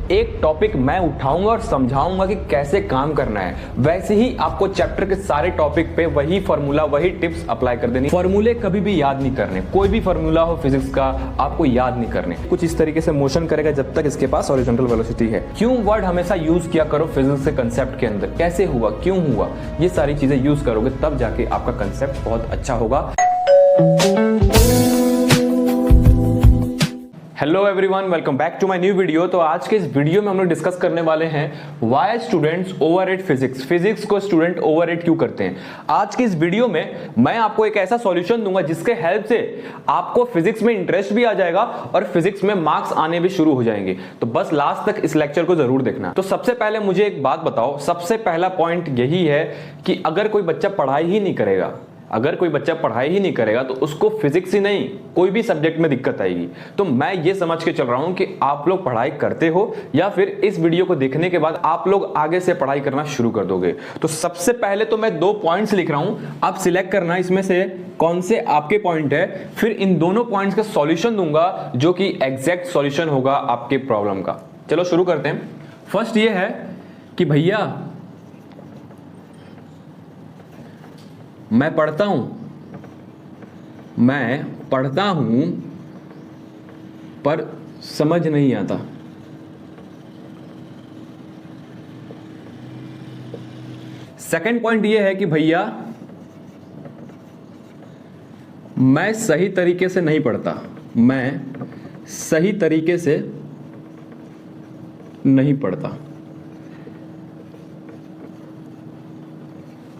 एक टॉपिक मैं उठाऊंगा और समझाऊंगा कि कैसे काम करना है, वैसे ही आपको चैप्टर के सारे टॉपिक पे वही फॉर्मूला, वही टिप्स अप्लाई कर देनी। फॉर्मूले कभी भी याद नहीं करने, कोई भी फॉर्मूला हो फिजिक्स का आपको याद नहीं करने। कुछ इस तरीके से मोशन करेगा जब तक इसके पास हॉरिजॉन्टल वेलोसिटी है। क्यों वर्ड हमेशा यूज किया करो फिजिक्स के कंसेप्ट के अंदर, कैसे हुआ, क्यों हुआ, ये सारी चीजें यूज करोगे तब जाके आपका कंसेप्ट बहुत अच्छा होगा। Hello everyone, welcome back to my new video. तो आज के इस वीडियो में हम लोग डिस्कस करने वाले हैं why students overrate physics. Physics को स्टूडेंट ओवररेट क्यों करते हैं। आज की इस वीडियो में मैं आपको एक ऐसा सॉल्यूशन दूंगा जिसके हेल्प से आपको फिजिक्स में इंटरेस्ट भी आ जाएगा और फिजिक्स में मार्क्स आने भी शुरू हो जाएंगे। तो बस लास्ट तक इस लेक्चर को जरूर देखना। तो सबसे पहले मुझे एक बात बताओ, सबसे पहला पॉइंट यही है कि अगर कोई बच्चा पढ़ाई ही नहीं करेगा, अगर कोई बच्चा पढ़ाई ही नहीं करेगा तो उसको फिजिक्स ही नहीं कोई भी सब्जेक्ट में दिक्कत आएगी। तो मैं ये समझ के चल रहा हूं कि आप लोग पढ़ाई करते हो या फिर इस वीडियो को देखने के बाद आप लोग आगे से पढ़ाई करना शुरू कर दोगे। तो सबसे पहले तो मैं 2 पॉइंट्स लिख रहा हूं, आप सिलेक्ट करना इसमें से कौन से आपके पॉइंट है, फिर इन दोनों पॉइंट्स का सॉल्यूशन दूंगा जो कि एग्जैक्ट सॉल्यूशन होगा आपके प्रॉब्लम का। चलो शुरू करते हैं। फर्स्ट ये है कि भैया मैं पढ़ता हूं पर समझ नहीं आता। सेकंड पॉइंट यह है कि भैया मैं सही तरीके से नहीं पढ़ता, मैं सही तरीके से नहीं पढ़ता।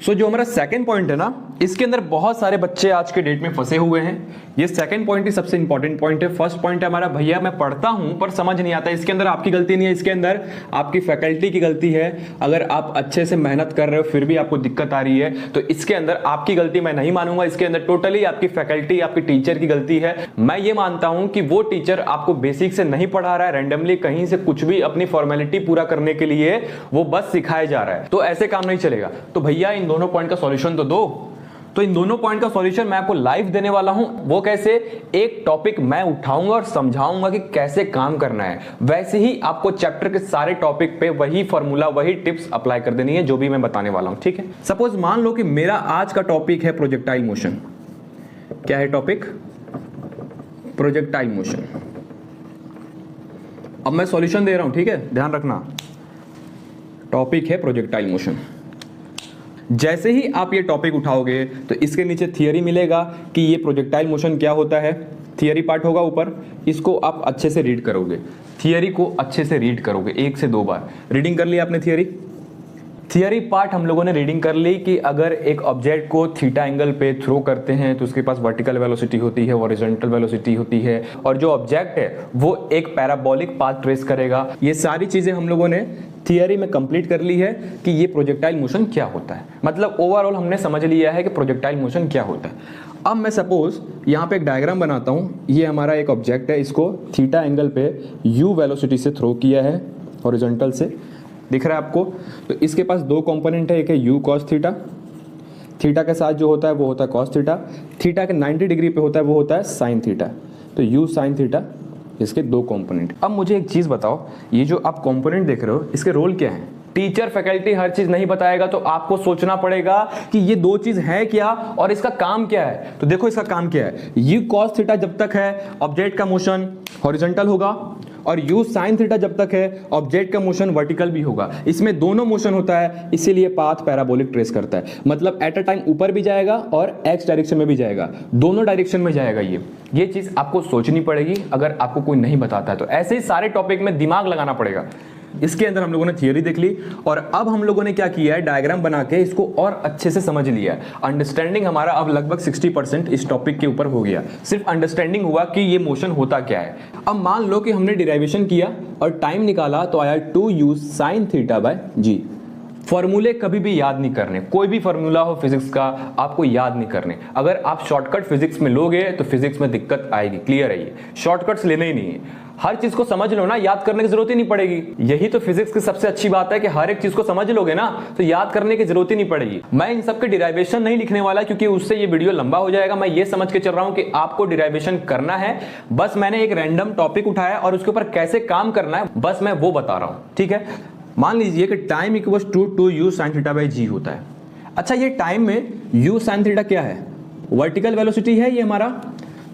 जो हमारा सेकंड पॉइंट है ना, इसके अंदर बहुत सारे बच्चे आज के डेट में फंसे हुए हैं। ये सेकंड पॉइंट ही सबसे इंपॉर्टेंट पॉइंट है। फर्स्ट पॉइंट है हमारा भैया मैं पढ़ता हूं पर समझ नहीं आता। इसके अंदर आपकी गलती नहीं है, इसके अंदर आपकी फैकल्टी की गलती है। अगर आप अच्छे से मेहनत कर रहे हो फिर भी आपको दिक्कत आ रही है तो इसके अंदर आपकी गलती मैं नहीं मानूंगा। इसके अंदर टोटली आपकी फैकल्टी, आपकी टीचर की गलती है। मैं ये मानता हूं कि वो टीचर आपको बेसिक से नहीं पढ़ा रहा है, रैंडमली कहीं से कुछ भी अपनी फॉर्मेलिटी पूरा करने के लिए वो बस सिखाया जा रहा है। तो ऐसे काम नहीं चलेगा। तो भैया इन दोनों पॉइंट का सॉल्यूशन तो दो। तो इन दोनों पॉइंट का सॉल्यूशन मैं आपको लाइव देने वाला हूं। वो कैसे, एक टॉपिक मैं उठाऊंगा और समझाऊंगा कि कैसे काम करना है, वैसे ही आपको चैप्टर के सारे टॉपिक पे वही फॉर्मूला, वही टिप्स अप्लाई कर देनी है जो भी मैं बताने वाला हूं। ठीक है। सपोज मान लो कि मेरा आज का टॉपिक है प्रोजेक्टाइल मोशन। क्या है टॉपिक? Projectile motion. अब मैं सॉल्यूशन दे रहा हूं, ठीक है, ध्यान रखना। टॉपिक है प्रोजेक्टाइल मोशन। जैसे ही आप ये टॉपिक उठाओगे तो इसके नीचे थियरी मिलेगा कि ये प्रोजेक्टाइल मोशन क्या होता है। थियरी पार्ट होगा ऊपर, इसको आप अच्छे से रीड करोगे। थियरी को अच्छे से रीड करोगे 1 से 2 बार। रीडिंग कर लिया आपने थियरी पार्ट हम लोगों ने रीडिंग कर ली कि अगर एक ऑब्जेक्ट को थीटा एंगल पे थ्रो करते हैं तो उसके पास वर्टिकल वेलोसिटी होती है, हॉरिजॉन्टल वेलोसिटी होती है, और जो ऑब्जेक्ट है वो एक पैराबोलिक पाथ ट्रेस करेगा। ये सारी चीजें हम लोगों ने थियरी में कंप्लीट कर ली है कि ये प्रोजेक्टाइल मोशन क्या होता है। मतलब ओवरऑल हमने समझ लिया है कि प्रोजेक्टाइल मोशन क्या होता है। अब मैं सपोज यहाँ पे एक डायग्राम बनाता हूँ। ये हमारा एक ऑब्जेक्ट है, इसको थीटा एंगल पे u वेलोसिटी से थ्रो किया है, हॉरिजॉन्टल से, दिख रहा है आपको। तो इसके पास 2 कंपोनेंट है, एक है u cos थीटा, थीटा के साथ जो होता है वो होता है cos थीटा, थीटा के 90 डिग्री पे होता है वो होता है sin थीटा। तो u sin थीटा, इसके 2 कंपोनेंट। अब मुझे एक चीज बताओ, ये जो आप कंपोनेंट देख रहे हो इसके रोल क्या है? टीचर फैकल्टी हर चीज नहीं बताएगा तो आपको सोचना पड़ेगा कि ये 2 चीज है क्या और इसका काम क्या है। तो देखो इसका काम क्या है। u cos थीटा जब तक है ऑब्जेक्ट का मोशन हॉरिजॉन्टल होगा, और u sin थीटा जब तक है ऑब्जेक्ट का मोशन वर्टिकल भी होगा। इसमें दोनों मोशन होता है, इसीलिए पाथ पैराबोलिक ट्रेस करता है। मतलब एट अ टाइम ऊपर भी जाएगा और x डायरेक्शन में भी जाएगा, दोनों डायरेक्शन में जाएगा। ये चीज आपको सोचनी पड़ेगी अगर आपको कोई नहीं बताता है तो। ऐसे ही सारे टॉपिक में दिमाग लगाना पड़ेगा। इसके अंदर हम लोगों ने थियरी देख ली और अब हम लोगों ने क्या किया है, डायग्राम बना के इसको और अच्छे से समझ लिया। अंडरस्टैंडिंग हमारा अब लगभग 60% इस टॉपिक के ऊपर हो गया। सिर्फ अंडरस्टैंडिंग हुआ कि ये मोशन होता क्या है। अब मान लो कि हमने डिराइवेशन किया और टाइम निकाला तो आया 2u sin theta by g। फॉर्मूले कभी भी याद नहीं करने, कोई भी फॉर्मूला हो फिजिक्स का आपको याद नहीं करने। अगर आप शॉर्टकट फिजिक्स में लोगे तो फिजिक्स में दिक्कत आएगी, क्लियर है। ये शॉर्टकट्स लेने ही नहीं है। हर चीज को समझ लो ना, याद करने की जरूरत ही नहीं पड़ेगी। यही तो फिजिक्स की सबसे अच्छी बात है कि हर एक चीज को समझ लोगे ना तो याद करने की जरूरत ही नहीं पड़ेगी। मैं इन सब के डिराइवेशन नहीं लिखने वाला क्योंकि उससे ये वीडियो लंबा हो जाएगा। मैं ये समझ के चल रहा हूं कि आपको डिराइवेशन करना है, बस मैंने एक रैंडम टॉपिक उठाया और उसके ऊपर कैसे काम करना है बस मैं वो बता रहा हूं, ठीक है। मान लीजिए कि time equals to u sin theta by g होता है। अच्छा, ये टाइम में u sin थीटा क्या है? वर्टिकल वेलोसिटी है ये हमारा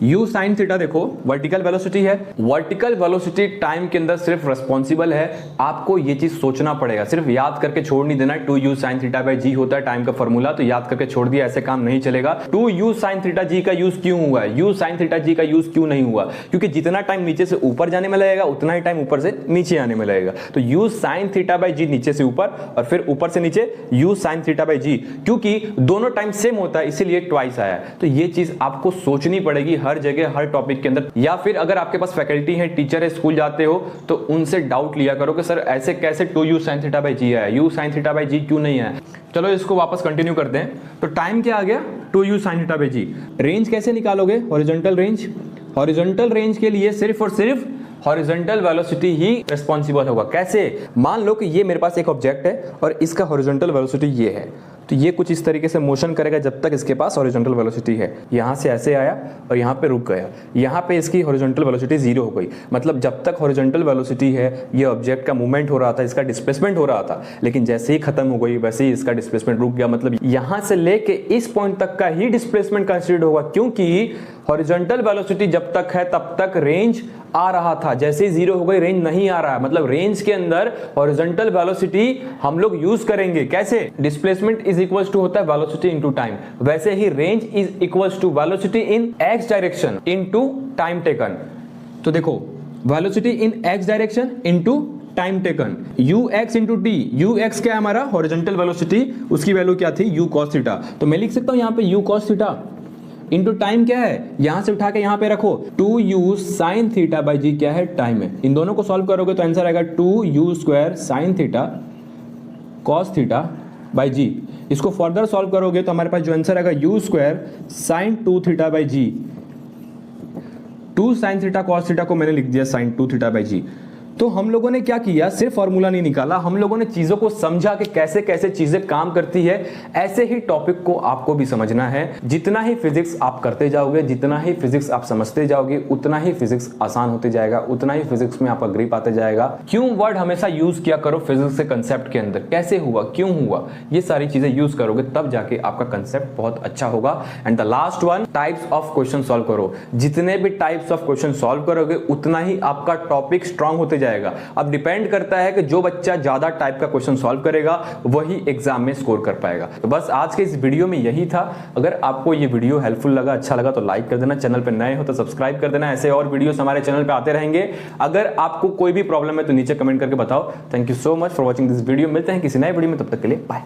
u sin थीटा। देखो वर्टिकल वेलोसिटी है। वर्टिकल वेलोसिटी टाइम के अंदर सिर्फ रिस्पॉन्सिबल है, आपको ये चीज सोचना पड़ेगा, सिर्फ याद करके छोड़ नहीं देना। 2u sin theta by g होता है टाइम का फॉर्मूला, तो याद करके छोड़ दिया, ऐसे काम नहीं चलेगा। 2u sin थीटा जी का यूज क्यों हुआ है, u sin थीटा जी का यूज क्यों नहीं हुआ? क्योंकि जितना टाइम नीचे से ऊपर जाने में लगेगा उतना ही टाइम ऊपर से नीचे आने में लगेगा। तो u sin थीटा बाई जी नीचे से ऊपर और फिर ऊपर से नीचे u sin थीटा बाई जी, क्योंकि दोनों टाइम सेम होता है इसीलिए ट्वाइस आया है। तो ये चीज आपको सोचनी पड़ेगी हर जगह, हर टॉपिक के अंदर। या फिर अगर आपके पास फैकल्टी है, टीचर है, स्कूल जाते हो तो उनसे डाउट लिया करो कि सर ऐसे कैसे 2u sin थीटा बाई जी है, u sin थीटा बाई जी क्यों नहीं है। चलो इसको वापस कंटिन्यू करते हैं। तो टाइम क्या आ गया? 2u sin theta by g. Range कैसे निकालोगे? Horizontal range. हॉरिजॉन्टल रेंज के लिए सिर्फ और सिर्फ हॉरिजॉन्टल वेलोसिटी ही रिस्पॉन्सिबल होगा। कैसे? मान लो कि ये मेरे पास एक ऑब्जेक्ट है और इसका हॉरिजॉन्टल वेलोसिटी ये है, तो ये कुछ इस तरीके से मोशन करेगा जब तक इसके पास हॉरिजॉन्टल वेलोसिटी है। यहाँ से ऐसे आया और यहाँ पे रुक गया, यहाँ पे इसकी हॉरिजॉन्टल वेलोसिटी 0 हो गई। मतलब जब तक हॉरिजॉन्टल वेलोसिटी है ये ऑब्जेक्ट का मूवमेंट हो रहा था, इसका डिस्प्लेसमेंट हो रहा था, लेकिन जैसे ही खत्म हो गई वैसे ही इसका डिस्प्लेसमेंट रुक गया। मतलब यहाँ से लेके इस पॉइंट तक का ही डिस्प्लेसमेंट कंसिडर होगा, क्योंकि हॉरिजॉन्टल वेलोसिटी जब तक है तब तक रेंज आ रहा था, जैसे ही 0 हो गई रेंज नहीं आ रहा है। मतलब रेंज के अंदर हॉरिजॉन्टल वेलोसिटी हम लोग यूज करेंगे कैसे? डिस्प्लेसमेंट इज इक्वल्स टू होता है वेलोसिटी इनटू टाइम, वैसे ही range is equals to velocity in x direction into time taken. तो देखो velocity in x direction into time taken, ux into t. ux क्या है हमारा? हॉरिजॉन्टल वेलोसिटी, उसकी वैल्यू क्या थी? u cos theta. तो मैं लिख सकता हूं यहाँ पे u cos theta into time क्या है? यहां से उठा के यहां पे रखो 2u sin थीटा बाई जी क्या है? टाइम है। इन दोनों को सॉल्व करोगे तो आंसर आएगा 2u square sin theta cos theta by g. इसको फर्दर सॉल्व करोगे तो हमारे पास जो आंसर आएगा u square sin 2 theta by g. 2 sin theta cos theta को मैंने लिख दिया sin 2 थीटा बाई जी। तो हम लोगों ने क्या किया? सिर्फ फॉर्मूला नहीं निकाला, हम लोगों ने चीजों को समझा कि कैसे कैसे चीजें काम करती है। ऐसे ही टॉपिक को आपको भी समझना है। जितना ही फिजिक्स आप करते जाओगे, जितना ही फिजिक्स आप समझते जाओगे, उतना ही फिजिक्स आसान होते जाएगा, उतना ही फिजिक्स में आपका ग्रिप आते जाएगा। क्यों वर्ड हमेशा यूज किया करो फिजिक्स के कंसेप्ट के अंदर, कैसे हुआ, क्यों हुआ, ये सारी चीजें यूज करोगे तब जाके आपका कंसेप्ट बहुत अच्छा होगा। And the last one, types of question solve करो। जितने भी टाइप्स ऑफ क्वेश्चन सॉल्व करोगे उतना ही आपका टॉपिक स्ट्रांग होते जाएगा। अब डिपेंड करता है कि जो बच्चा ज्यादा टाइप का क्वेश्चन सॉल्व करेगा वही एग्जाम में स्कोर कर पाएगा। तो बस आज के इस वीडियो में यही था। अगर आपको ये वीडियो हेल्पफुल लगा, अच्छा लगा तो लाइक कर देना, चैनल पे नए हो तो सब्सक्राइब कर देना। ऐसे और वीडियोस हमारे चैनल पे आते रहेंगे। अगर आपको कोई भी प्रॉब्लम है तो नीचे कमेंट करके बताओ। Thank you so much for watching this video. मिलते हैं किसी नए वीडियो में, तब तक के लिए बाय।